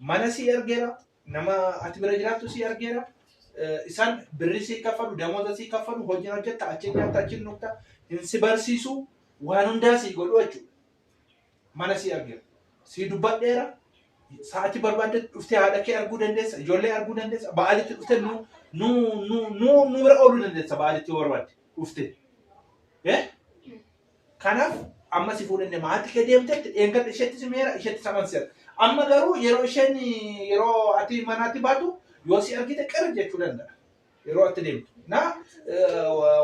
mana si ergeera nama ati bira jiraattu si ergeera isaan birri si kaffalu damooza si kaffalu hojii hojjetta achi nyaata achi nukta si barsiisu waan hundaa si godhu jechuudha mana si ergeera si dubbadheera sa'ati barbaadde dhuftee haadha kee arguu dandeessa ijoollee arguu dandeessa ba'aalitti dhuftee nu bira ooluu dandeessa ba'aalitti barbaadde dhuftee kanaaf amma si fuudhannee maatii kee deemtetti dheengadha isheetti simeera isheetti samanseera amma garuu yeroo isheen yeroo ati manaatti baatu yoo si argite qara jechuu danda'a yeroo ati deemtu na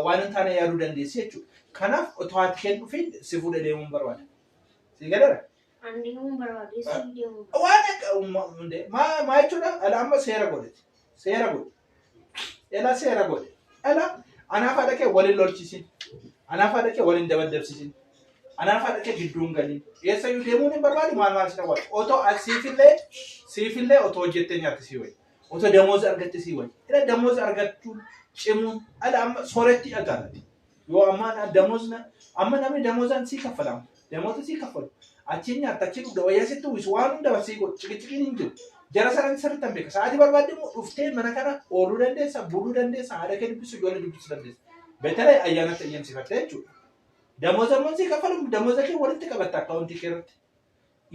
waan hin taane yaaduu dandeessi jechuudha kanaaf otoo ati keen dhufin si fuudhee deemuun barbaada si gadara andiin barbaadu si deemu waan maa jechuudha ala amma seera godhe ala anaaf haadha kee waliin lolchisin anaaf haadha kee waliin dabadabsisin anaaf haadha kee gidduun galiin eessayyuu deemuun hin barbaadu maal si dhawaatu otoo siifillee otoo hojjettee nyaatti sii wayi otoo damooza argatte sii wayi ila damooza argachuun cimuun ala amma sooretti dhagaadha yoo amma namni damoozaan sii kaffalamu damooza sii kaffalu achiin nyaata achiin dhugda wayyaa sitti uwwisu waan hunda barsii godhu ciqinciqiin hin jiru jara sanaan sirriitti hin beeka sa'aatii barbaadde immoo dhuftee mana kana ooluu dandeessa buluu dandeessa haadha kee dubbisu ijoollee dubbisu dandeessa beektaa ayyaanatti ayyamsifattee jechuudha. Damooza immoo sii kaffalu damooza kee walitti qabatta akkaawuntii kee irratti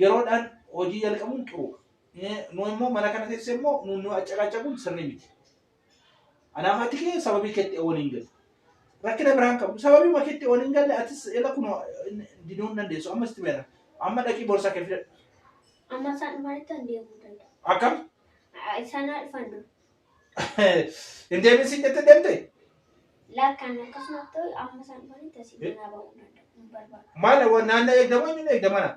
yeroodhaan hojii jalqabuun xuruudha. Nu immoo mana kana teessee immoo nu accaqacaquun sirrii miti. Anaaf ati kee sababii keetti waliin galu. Rakkina biraan qabu sababii makeetti waliin galle atis ela kun diduun dandeessu ammas itti beera. Amma dhaqii boorsaa kee fidadhu. amma isaan maalitti deemuu danda'a Akkam? isaan dhufannu Hin deemin siin jettee deemtee? lakkaan akkasumas ta'u amma isaan maalitti asii manaa ba'uu danda'a Maal naannoo eegdamoo eenyuun eegdamana?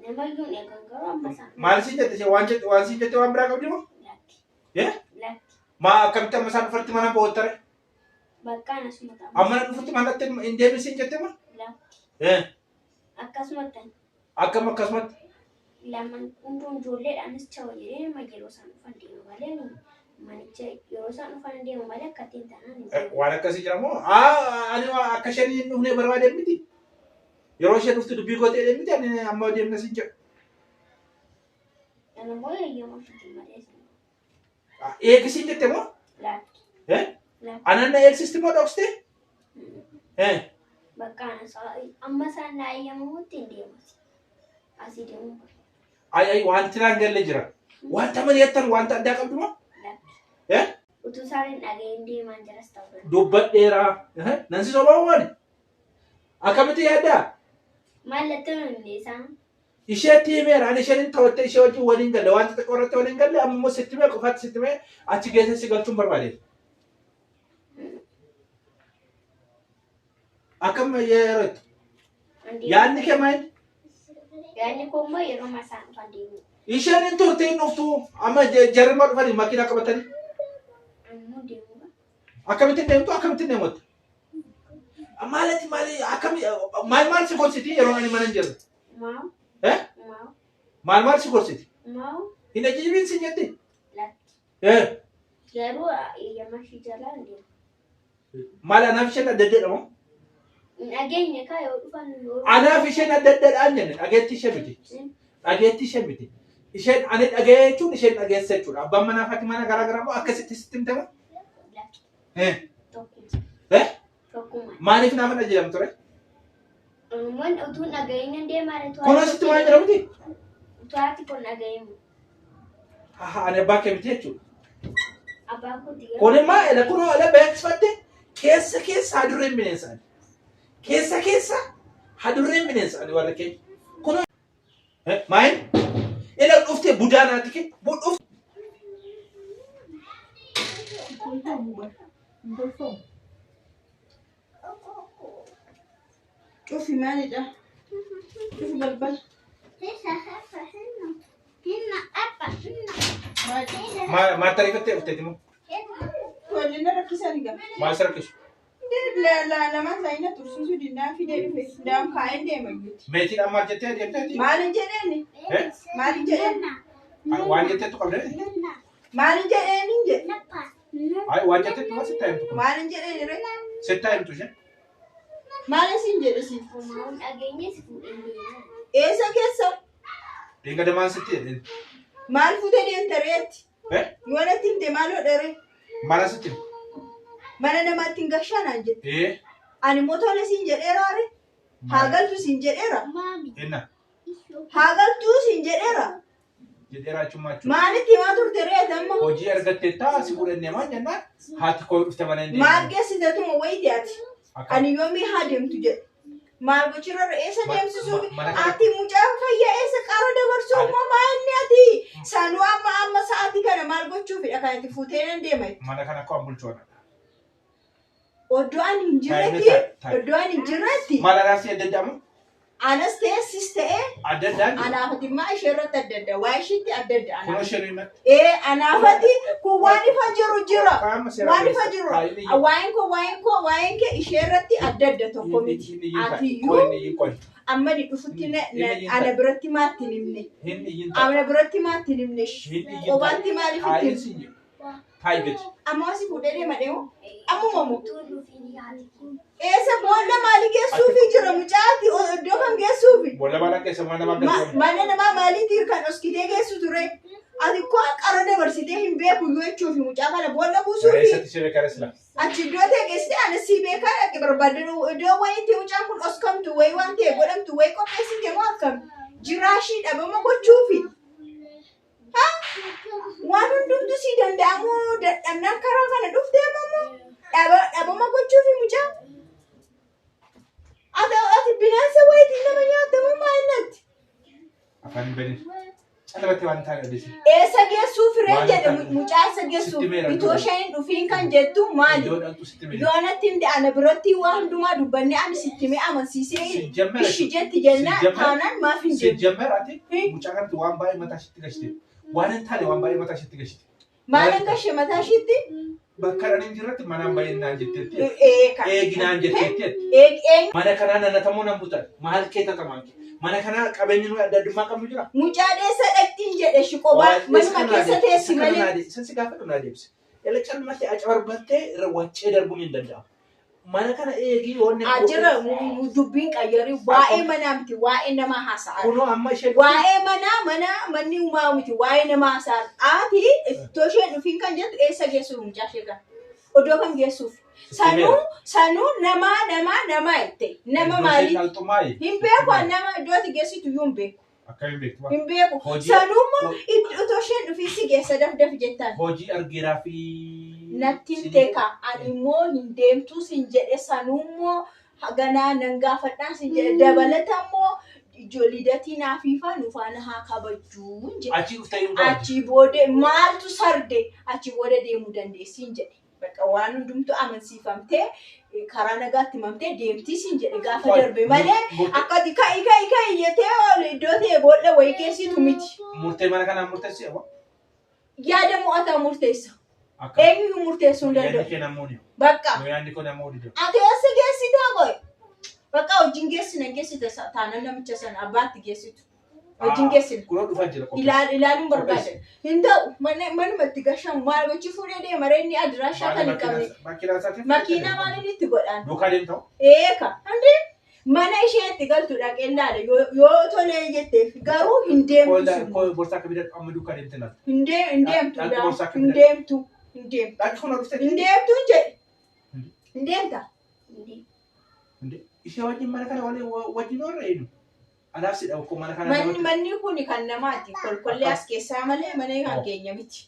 namayyuun eegan garuu amma isaan Maal siin jette waan siin jette waan biraa qabdi moo? lakki Maa akkamitti amma isaan dhufarti mana boottare? bakkaan asuma ta'a Amma na dhufarti manatti hin deemin siin jette moo? lakki akkasumatti Akkasumatti. laman hunduun ijoolleedhaanis chawa jedhee nama yeroo isaan dhufan deemu malee manicha yeroo isaan dhufan deemu malee akkattiin taanaan hin deemu. Waan akkasii jira moo? Ani akka isheen hin dhufne barbaade miti. Yeroo isheen dhuftu dubbii gootee miti ani amma deemna siin jedhu. Ana moo eeyyama ofiitiin malee isin. Eegisiin jette moo? Laakki. Ananna eegsisti moo dhoksite? Bakkaan amma isaan na eeyyamamutti hin deemas. Asii deemu. Wanti naan galle jira. Wanta mari'attan wanta addaa qabdu moo? Utuu isaan hin dhaga'in deemaan jiras ta'uu Dubbadheeraa. Nansi sobaa waan? Akkamitti yaaddaa? Mallattoo hin isaan. Isheetti himeera ani isheen ta'utti ishee wajjin waliin galle wanta xiqqoo irratti waliin galle amma immoo sitti mee qofaatti sitti mee achi geesse si galchuun barbaadeef. Akkam yerootti? Yaadni kee maali? Yaadni koo immoo yeroo masaan dhufan deemu. Isheen hin turte hin dhuftu amma jarrima dhufanii makiinaa qabatanii. Ammoo deemu. Akkamitti deemtu akkamitti deemotti? Maali maal si gorsiti yeroo ani mana hin jirre? Maaw. Maal si gorsiti? Maaw. Hin ajiibin si jette? Lakki. Garuu eeyyama ishii jalaa hin deemu. Maal anaaf isheen adda addaadha moo? Nageenya kaa yoo dhufan yoo. Anaaf isheen adda addaadhaan jenne dhageetti ishee miti. Dhageetti ishee miti. Isheen ani dhagee jechuun isheen dhageessa jechuudha. Abbaan manaa fi mana garaa garaa moo akkasitti sitti himte moo? Tokkuma. Maaliif nama jedhamu ture? Waan utuu dhaga'iin hin deemaa Kun asitti waan jedhamuti? Utuu haati kun dhaga'iin. Ani abbaa kee miti jechuudha. Abbaan kun digaa. Kun immoo kunoo ala beeksifadde keessa hadurreen bineensaani. Keessa hadurreen bineensaani warra keenya. Kunoo maayin ila dhuftee budaanaati kee dhufte. Cufi maalidha? Cufi balbal. Maal tariifattee dhufteeti moo? Waliin rakkisanii gaba. Maal si rakkisu? Lamaan saayina tursiisuu dindaa fidee dhufe daan kaa'ee deema jechuudha. Meetiidhaan maal jettee adeemteeti? Maalin jedheeni? Maalin jedheeni? Waan jetteetu qabdee? Maalin jedheeni jedhe? Waan jetteetu maa sittaa himtu? Maalin jedheeni ree? Sittaa himtu ishee? Maalin siin jedhe siin? Uumamuun dhageenye si fuudhee deemaa. Eessa keessa? Dinga damaan sitti jedheen. Maal fuutee deemta reetti? Yoo natti himte maaloo dhere? Mana sitti. Mana namaatti hin gashaanaan jette. Ani motora siin jedheera are? Haagaltu siin jedheera? Enna. Haagaltu siin jedheera? Jedheera chummaa. Maalitti himaa turte reet amma? Hojii argattee taa si fudhannee maan jennaan haati koo dhufte mana inni. Maal geessiteetuma wayiti ati? Ani yoomii haa deemtu jedhe. Maal gochirra eessa deemsisuufi? Ati mucaa fayyaa eessa qara dabarsuu immoo maanni ati? Sanuu amma sa'aatii kana maal gochuufidha kan itti fuutee nan deema? Mana kana akkam bulchoona. Oddoo ani hin jirretti? Oddoo ani hin jirretti? Maal araasii adda addaa Anas ta'e sis ta'e adda addaa anaafati maa ishee irratti adda addaa waa ishiitti adda addaa kun ishee himatti anaafati kun waan ifa jiru jira waan ifa jiru waa'een kee ishee irratti adda adda tokko miti atiyyuu amma ni dhufutti ana biratti maatti nimne ana biratti maatti nimne qobaatti maaliif itti amma si fuudhee deema deemu ammuma mu Esa bolla mali geessuufi jira mucaati iddoo kan geessuufi. Bolla mana keessa mana geessuufi. Mana nama maalii tirkan oskitee geessu ture. Ati ko qara dabarsitee hin beeku yoo jechuufi mucaa kana bolla buusuufi. Eessatti si beekaa resla. Achi iddoo ta'e geessite ana si beekaa dhaqe barbaadde iddoo wayiitti mucaan kun oskamtu wayi waan ta'e godhamtu wayi qopheessite moo akkam jiraashii dhabama gochuufi. Waan hundumtu si danda'amu dadhabnaan karaa kana dhuftee mamoo dhabama gochuufi mucaa. Ati bineensa wayiitiin nama nyaatamu maalinnatti? Afaan bani. Alabatti waan ta'an adeesi. Eessa geessuuf reen jedhe mucaa eessa geessuuf itoo isheen dhufiin kan jettu maali? Yoo natti himte ana biratti waan hundumaa dubbannee ani sitti mee amansiisee ishi jetti jennaan taanaan maaf hin jedhu. Sijjammeeraati mucaa kanatti waan baay'ee mataa ishiitti gashite. Waan hin taane waan baay'ee mataa ishiitti gashite. Maaliin gashee mataa ishiitti? Bakka dhanin jirratti manaan baay'inaan jetteetti. Eeginaan jetteetti. Mana kanaa nanatamuu nan butan. Maal kee tatamaan kee? Mana kanaa qabeenyi nuyi adda addummaa qabnu jira. Mucaa deessa dhaqxiin jedhe shiqobaa manuma keessa teessi malee. Sansi gaafa dhumnaa deebise. Ela calmattee acabarbattee irra waccee darbuun hin danda'amu. Mana kana eegii wanni ajira dubbiin qayyarii waa'ee manaa miti waa'ee namaa haasa'a. Kunoo amma ishee waa'ee manni uumaa miti waa'ee namaa haasa'a. Ati ittoo isheen dhufiin kan jettu eessa geessuuf mucaa ishee kan oddoo kan geessuuf. Sanuu nama itti nama maali? Hin beeku nama iddoo ati geessitu iyyuu hin beeku. Akka hin beektu. Hin beeku. Sanuummoo ittoo isheen dhufii si geessa daf jettaan. Hojii argeeraa fi Natti teeka ani immoo hin deemtu sin jedhe sanuummoo ganaa nan gaafadhaan sin jedhe dabalatammoo ijoollidatii naafiifaa nufaana haa kabajjuu jedhe. Achi dhuftee hin gaafatu. Achi booda maaltu sarde achi booda deemuu dandeessi hin jedhe. Bakka waan hundumtu amansiifamtee karaa nagaatti himamtee deemtii sin jedhe gaafa darbe malee akkati ka'i jettee iddoo ta'e boolla wayii geessitu miti. Murtee mana kanaan murteessee moo? Yaada mo'ataa murteessa. Eenyu murteessuu hin danda'u. Yaadni kee namoonni. Bakka. Yaadni koo namoonni jiru. Ati eessa geessitaa qoy? Bakka wajjin geessite taanaan namicha sana abbaatti geessitu. Wajjin geessine. Kunoo dhufaa jira. Ilaaluun barbaada. Hin ta'u manumatti gashamu maal gochi fuudhee deema reenni adiraashaa kan hin qabne. Makiinaa maaliin itti godhaan? Duukaa deemtamu? Eeka. Handi mana ishee itti galtu dhaqee ilaale yoo tolee jetteef garuu hin deemtu. Borsaa akka bidadhu amma duukaa deemte laata? Hin deemtu. Hin deemtu jedhe. Hin deemta. Ishee wajjin mana kana wajjin warra eenyu? Anaaf si dhabu mana kana. Manni kun kan namaati. Kolkollee as keessaa malee mana kan keenya miti.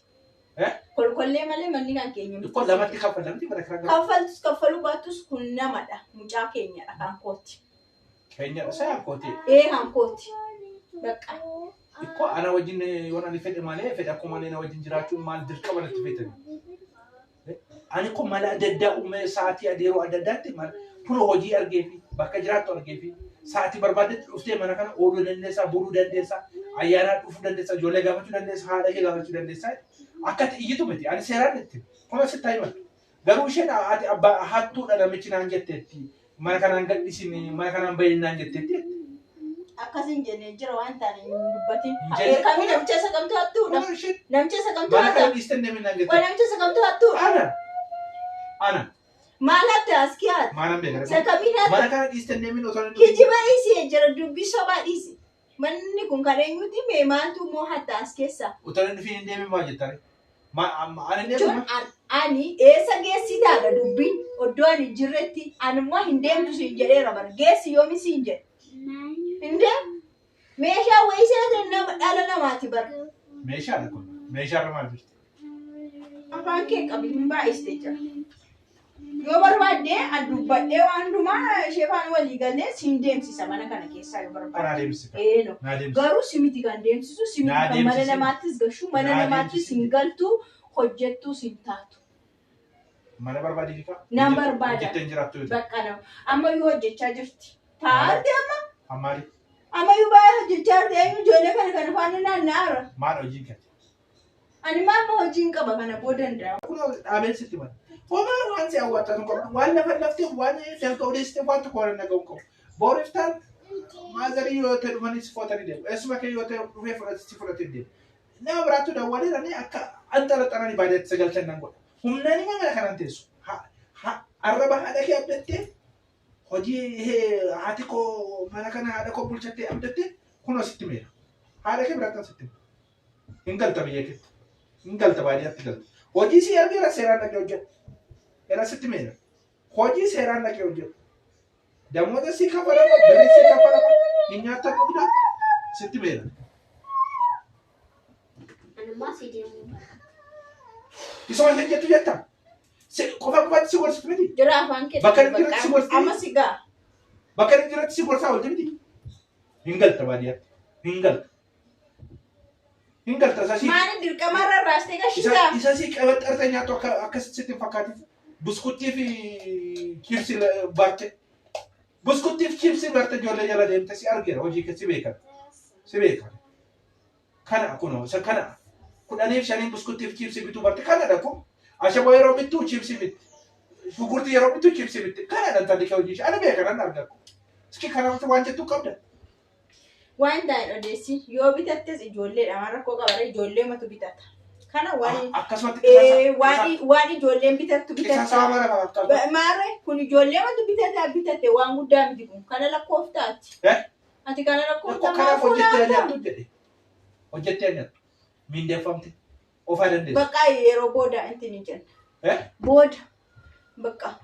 Kolkollee malee manni kan keenya miti. Kun lamatti kaffalamti mana kana. Kaffaltus kaffaluu baattus kun namadha. Mucaa keenyadha kan kooti. Keenyadha saa kooti. Kan kooti. Bakka. Ikko ana wajjin yoon ani fedhe malee fedhe akkuma malee na wajjin jiraachuun maal dirqama natti feetani. Ani kun mala adda addaa uumee sa'aatii adeeroo adda addaatti kun hojii argee fi bakka jiraattu argee fi sa'aatii barbaadetti dhuftee mana kana ooluu dandeessaa, buluu dandeessaa, ayyaanaa dhufuu dandeessaa, ijoollee gaafachuu dandeessaa, haadha kee gaafachuu dandeessaa. Akkati iyyitu miti ani seeraan itti kuma sitti himadhu. Garuu isheen ati abbaa hattuudha namichi naan jetteetti mana kanaan gadhiisin mana kanaan bayyinaan jetteetti. Akkasiin jennee jira waan ta'an hin dubbatin. Kami namicha isa kamtu hattuudha. Namicha isa kamtu hattuudha. Mana kana dhiistee deemin naan jettee. Namicha isa kamtu hattuudha. Ana. Maal akka askiyaat? Maalan beekara. Sakamiidhaan. Mana kana dhiistee deemin osoo hin kijiba dhiisee jira dubbii sobaa dhiise. Manni kun kan eenyuti mee maaltu moo hatta as keessa? Utaan fi hin deemin maal jettare? Ani Jechuun ani eessa geessitaadha dubbiin oddoo ani jirretti animmoo hin deemtu siin jedheera bara geessi yoomi siin jedhe. Hin deemu. Meeshaa wayii seetan dhala namaati bara. Meeshaadha kun. Meeshaarra maal jirti? Afaan kee qabi hin baay'iste jira. Yoo barbaadde dubbadhee waan hundumaa ishee faana walii galee siin deemsisa mana kana keessaa yoo barbaadde. Kanaa deemsisa. No. Garuu simiti kan deemsisu simiti kan mana namaattis gashu mana namaattis hin galtu hojjettuu siin taatu. Mana barbaadii ka? Nan barbaada. Hojjettee jiraattu yoo ta'u. Bakka nama. Amma yoo hojjechaa jirti. Taa'aatti amma. Ammaali. Amma yoo baay'ee hojjechaa jirti eenyu ijoollee kana faana naannaara. Maal hojii kati? Ani maamma hojiin qaba kana boo danda'a. Kun dhaabeen sitti mana. Homaa waan si hawwatan qabu. Waan lafa laftee waan dalga odeessitee waan tokko waan nagahu qabu. Booriftaan maazarii yoo ta'e dhufanii si footanii deemu. Eessuma kee yoo ta'e dhufee si fudhatee deemu. Nama biraattu daawwalee akka anxalaxalanii baay'eetti sagalchan nan godha. Humnaan ima mana kanaan teessu. Arraba haadha kee abdattee hojii haati koo mana kana haadha koo bulchattee abdattee kunoo sitti meera. Haadha kee biraattan sitti meera. Hin galta biyya keetti. Hin galta baadiyyaatti galta. Hojii si argeera seeraan dhaqee hojjetu. Era sitti meera. Hojii seeraan dhaqee hojjetu. Damoota si kafalama, birri si kafalama, hin nyaata dhugda sitti meera. Anummaa si deemuu. Isa waan hojjetu jetta. Qofa qofaatti si gorsitu miti. Jira afaan kee. Bakka inni jiratti si gorsitu. Amma si gaa. Bakka inni jiratti si gorsaa hojii miti. Hin galta baadiyyaatti. Hin galta. Hin galta isa si. Maani dirqamarra raastee gashitaa. Isa si qabaxxarta nyaatu akkasitti sitti fakkaatiif. Buskuttii fi chipsii barte. Buskuttii fi chipsii barte ijoollee jala deemte si argeera hojii si beekan. Si beekan. Kana kunoo isa kana. Kudhaniif shaniin buskuttii fi chipsii bituu barte kanadha kun. Ashaboo yeroo bittuu chipsii bitti. Shugurtii yeroo bittuu chipsii bitti. Kanadha tadika hojii ishee. Ani beekan argaa. Iski kanaaf waan jettuu qabda. Waan ta'e odeessi yoo bitattes ijoolleedha waan rakkoo qabara ijoollee matu bitata. Kana waan waan ijoolleen bitattu bitata. Maarre kun ijoollee matu bitatte waan guddaa miti kun kana lakkooftaati. Ati kana lakkooftaa kanaaf hojjettee nyaattu jedhe. Hojjettee nyaattu. Mindeeffamte. Ofaa dandeessu. Bakka yeroo booda inti ni jenna. Booda bakka.